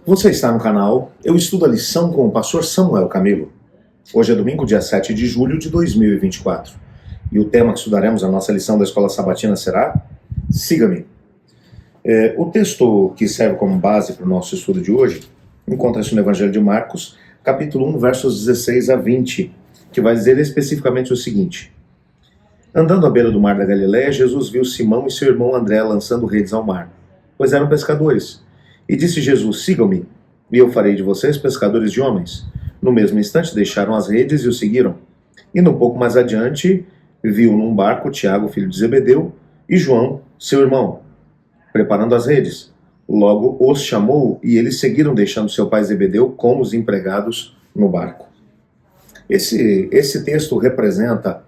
Você está no canal Eu Estudo a Lição com o pastor Samuel Camilo. Hoje é domingo, dia 7 de julho de 2024. E o tema que estudaremos na nossa lição da Escola Sabatina será Siga-me. O texto que serve como base para o nosso estudo de hoje encontra-se no Evangelho de Marcos, capítulo 1, versos 16 a 20, que vai dizer especificamente o seguinte: Andando à beira do mar da Galileia, Jesus viu Simão e seu irmão André lançando redes ao mar, pois eram pescadores. E disse Jesus: Sigam-me, e eu farei de vocês pescadores de homens. No mesmo instante deixaram as redes e o seguiram. Indo um pouco mais adiante, viu num barco Tiago, filho de Zebedeu, e João, seu irmão, preparando as redes. Logo os chamou e eles seguiram, deixando seu pai Zebedeu com os empregados no barco. Esse texto representa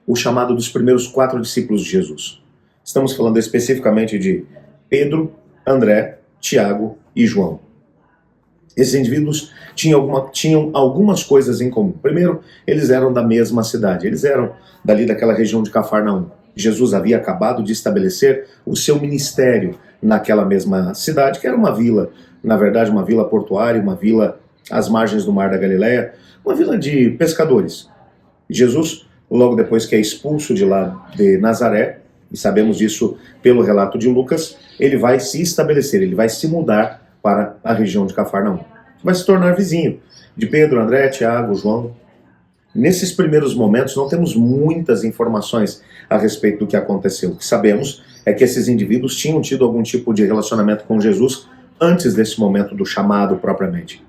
o chamado dos primeiros 4 discípulos de Jesus. Estamos falando especificamente de Pedro, André, Tiago e João. Esses indivíduos tinham algumas coisas em comum. Primeiro, eles eram da mesma cidade. Eles eram dali daquela região de Cafarnaum. Jesus havia acabado de estabelecer o seu ministério naquela mesma cidade, que era uma vila, na verdade uma vila portuária, uma vila às margens do mar da Galileia, uma vila de pescadores. Jesus, logo depois que é expulso de lá de Nazaré, e sabemos disso pelo relato de Lucas, ele vai se estabelecer, ele vai se mudar para a região de Cafarnaum. Vai se tornar vizinho de Pedro, André, Tiago, João. Nesses primeiros momentos não temos muitas informações a respeito do que aconteceu. O que sabemos é que esses indivíduos tinham tido algum tipo de relacionamento com Jesus antes desse momento do chamado propriamente.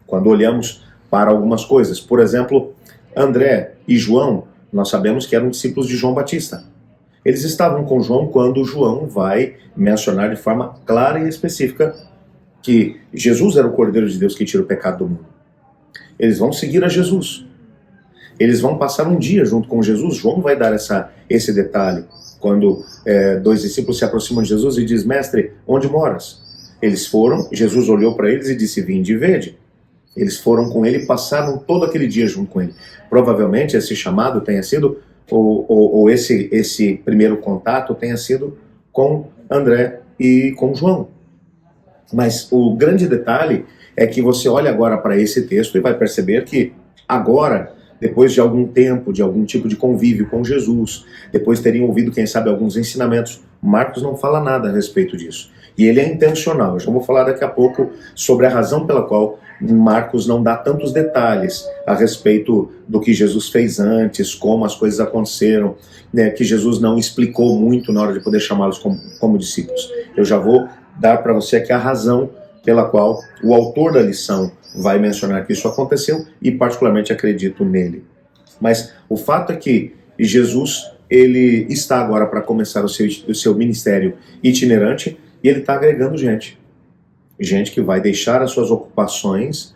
Quando olhamos para algumas coisas, por exemplo, André e João, nós sabemos que eram discípulos de João Batista. Eles estavam com João quando João vai mencionar de forma clara e específica que Jesus era o Cordeiro de Deus que tira o pecado do mundo. Eles vão seguir a Jesus. Eles vão passar um dia junto com Jesus. João vai dar esse detalhe. Quando 2 discípulos se aproximam de Jesus e diz: Mestre, onde moras? Eles foram, Jesus olhou para eles e disse: Vinde e vede. Eles foram com ele e passaram todo aquele dia junto com ele. Provavelmente esse chamado tenha sido, ou esse primeiro contato tenha sido com André e com João. Mas o grande detalhe é que você olha agora para esse texto e vai perceber que agora, depois de algum tempo, de algum tipo de convívio com Jesus, depois teriam ouvido, quem sabe, alguns ensinamentos, Marcos não fala nada a respeito disso. E ele é intencional. Eu já vou falar daqui a pouco sobre a razão pela qual Marcos não dá tantos detalhes a respeito do que Jesus fez antes, como as coisas aconteceram, né, que Jesus não explicou muito na hora de poder chamá-los como discípulos. Eu já vou dar para você aqui a razão pela qual o autor da lição vai mencionar que isso aconteceu e particularmente acredito nele. Mas o fato é que Jesus, ele está agora para começar o seu ministério itinerante e ele está agregando gente. Gente que vai deixar as suas ocupações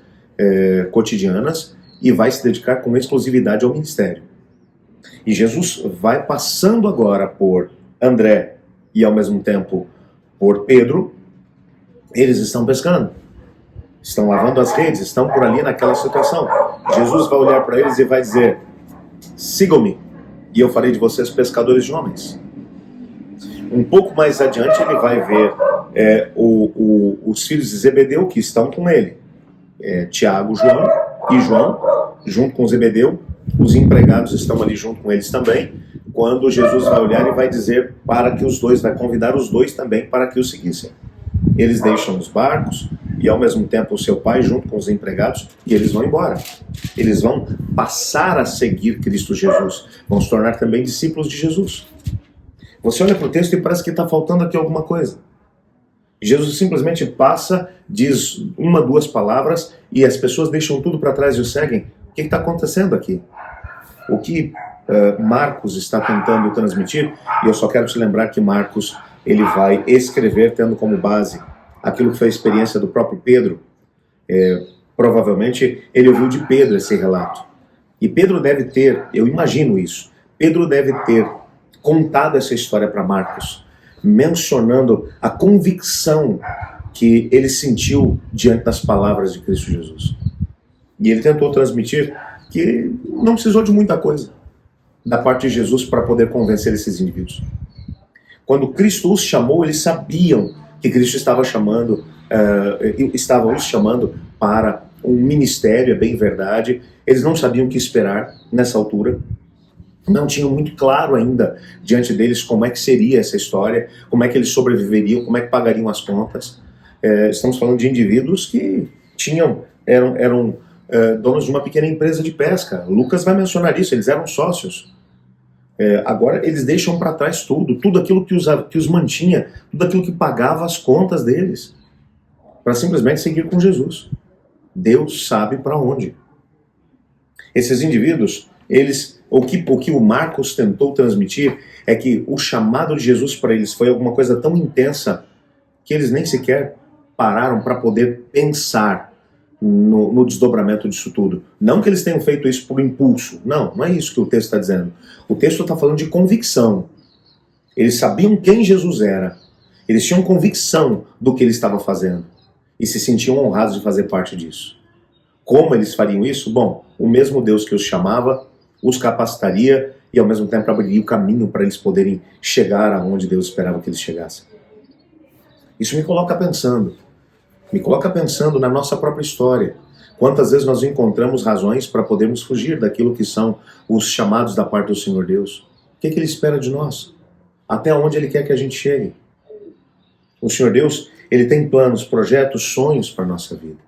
cotidianas e vai se dedicar com exclusividade ao ministério. E Jesus vai passando agora por André e ao mesmo tempo por Pedro. Eles estão pescando, estão lavando as redes, estão por ali naquela situação. Jesus vai olhar para eles e vai dizer: Sigam-me, e eu farei de vocês pescadores de homens. Um pouco mais adiante ele vai ver os filhos de Zebedeu que estão com ele. Tiago, João e João, junto com Zebedeu. Os empregados estão ali junto com eles também. Quando Jesus vai olhar e vai dizer para que os dois, vai convidar os dois também para que o seguissem. Eles deixam os barcos e ao mesmo tempo o seu pai junto com os empregados e eles vão embora. Eles vão passar a seguir Cristo Jesus. Vão se tornar também discípulos de Jesus. Você olha para o texto e parece que está faltando aqui alguma coisa. Jesus simplesmente passa, diz 1, 2 palavras e as pessoas deixam tudo para trás e o seguem. O que está acontecendo aqui? O que Marcos está tentando transmitir, e eu só quero te lembrar que Marcos ele vai escrever tendo como base aquilo que foi a experiência do próprio Pedro. Provavelmente ele ouviu de Pedro esse relato. E Pedro deve ter, eu imagino isso, Pedro deve ter contado essa história para Marcos, mencionando a convicção que ele sentiu diante das palavras de Cristo Jesus. E ele tentou transmitir que não precisou de muita coisa da parte de Jesus para poder convencer esses indivíduos. Quando Cristo os chamou, eles sabiam que Cristo estava estava os chamando para um ministério, é bem verdade. Eles não sabiam o que esperar nessa altura. Não tinham muito claro ainda diante deles como é que seria essa história, como é que eles sobreviveriam, como é que pagariam as contas. Estamos falando de indivíduos que eram donos de uma pequena empresa de pesca. Lucas vai mencionar isso, eles eram sócios. Agora eles deixam para trás tudo aquilo que os mantinha, tudo aquilo que pagava as contas deles, para simplesmente seguir com Jesus. Deus sabe para onde. Esses indivíduos, o que o Marcos tentou transmitir é que o chamado de Jesus para eles foi alguma coisa tão intensa que eles nem sequer pararam para poder pensar no desdobramento disso tudo. Não que eles tenham feito isso por impulso. Não é isso que o texto está dizendo. O texto está falando de convicção. Eles sabiam quem Jesus era. Eles tinham convicção do que ele estava fazendo. E se sentiam honrados de fazer parte disso. Como eles fariam isso? Bom, o mesmo Deus que os chamava, os capacitaria e ao mesmo tempo abriria o caminho para eles poderem chegar aonde Deus esperava que eles chegassem. Isso me coloca pensando na nossa própria história. Quantas vezes nós encontramos razões para podermos fugir daquilo que são os chamados da parte do Senhor Deus? O que Ele espera de nós? Até onde Ele quer que a gente chegue? O Senhor Deus, Ele tem planos, projetos, sonhos para a nossa vida.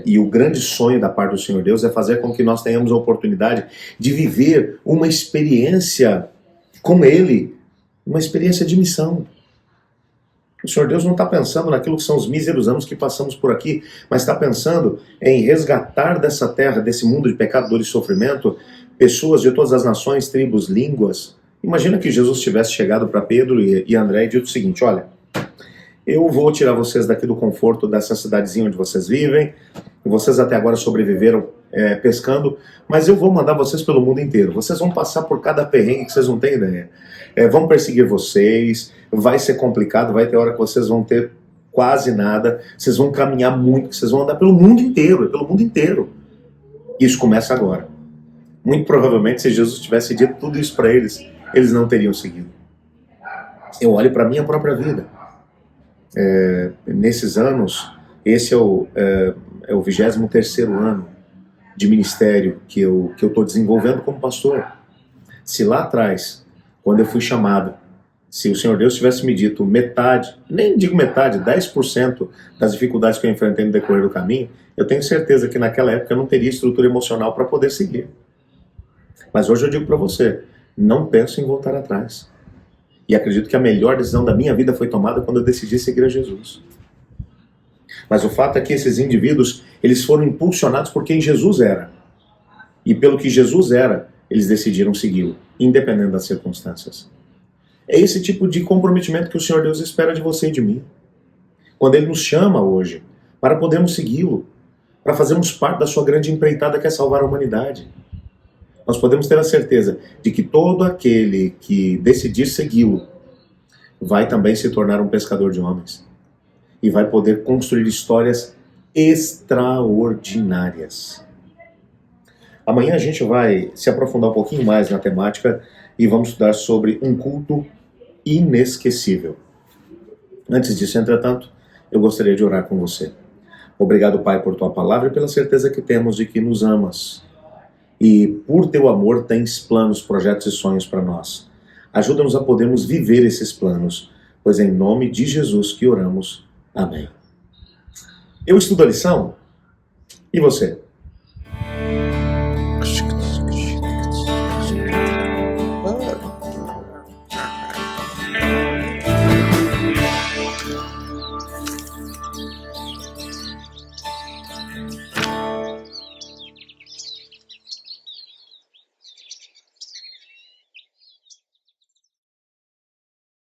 E o grande sonho da parte do Senhor Deus é fazer com que nós tenhamos a oportunidade de viver uma experiência com Ele, uma experiência de missão. O Senhor Deus não está pensando naquilo que são os míseros anos que passamos por aqui, mas está pensando em resgatar dessa terra, desse mundo de pecado, dor e sofrimento, pessoas de todas as nações, tribos, línguas. Imagina que Jesus tivesse chegado para Pedro e André e dito o seguinte: olha, eu vou tirar vocês daqui do conforto dessa cidadezinha onde vocês vivem, vocês até agora sobreviveram pescando, mas eu vou mandar vocês pelo mundo inteiro. Vocês vão passar por cada perrengue que vocês não têm ideia. Vão perseguir vocês, vai ser complicado, vai ter hora que vocês vão ter quase nada, vocês vão caminhar muito, vocês vão andar pelo mundo inteiro, pelo mundo inteiro. Isso começa agora. Muito provavelmente, se Jesus tivesse dito tudo isso para eles, eles não teriam seguido. Eu olho para a minha própria vida. Nesses anos, esse é o 23º ano de ministério que eu estou desenvolvendo como pastor. Se lá atrás, quando eu fui chamado, se o Senhor Deus tivesse me dito metade, nem digo metade, 10% das dificuldades que eu enfrentei no decorrer do caminho, eu tenho certeza que naquela época eu não teria estrutura emocional para poder seguir. Mas hoje eu digo para você, não penso em voltar atrás. E acredito que a melhor decisão da minha vida foi tomada quando eu decidi seguir a Jesus. Mas o fato é que esses indivíduos, eles foram impulsionados por quem Jesus era. E pelo que Jesus era, eles decidiram segui-lo, independente das circunstâncias. É esse tipo de comprometimento que o Senhor Deus espera de você e de mim. Quando Ele nos chama hoje, para podermos segui-lo, para fazermos parte da sua grande empreitada que é salvar a humanidade. Nós podemos ter a certeza de que todo aquele que decidir segui-lo vai também se tornar um pescador de homens. E vai poder construir histórias extraordinárias. Amanhã a gente vai se aprofundar um pouquinho mais na temática e vamos estudar sobre um culto inesquecível. Antes disso, entretanto, eu gostaria de orar com você. Obrigado, Pai, por Tua palavra e pela certeza que temos de que nos amas. E por Teu amor tens planos, projetos e sonhos para nós. Ajuda-nos a podermos viver esses planos, pois é em nome de Jesus que oramos. Amém. Eu estudo a lição? E você?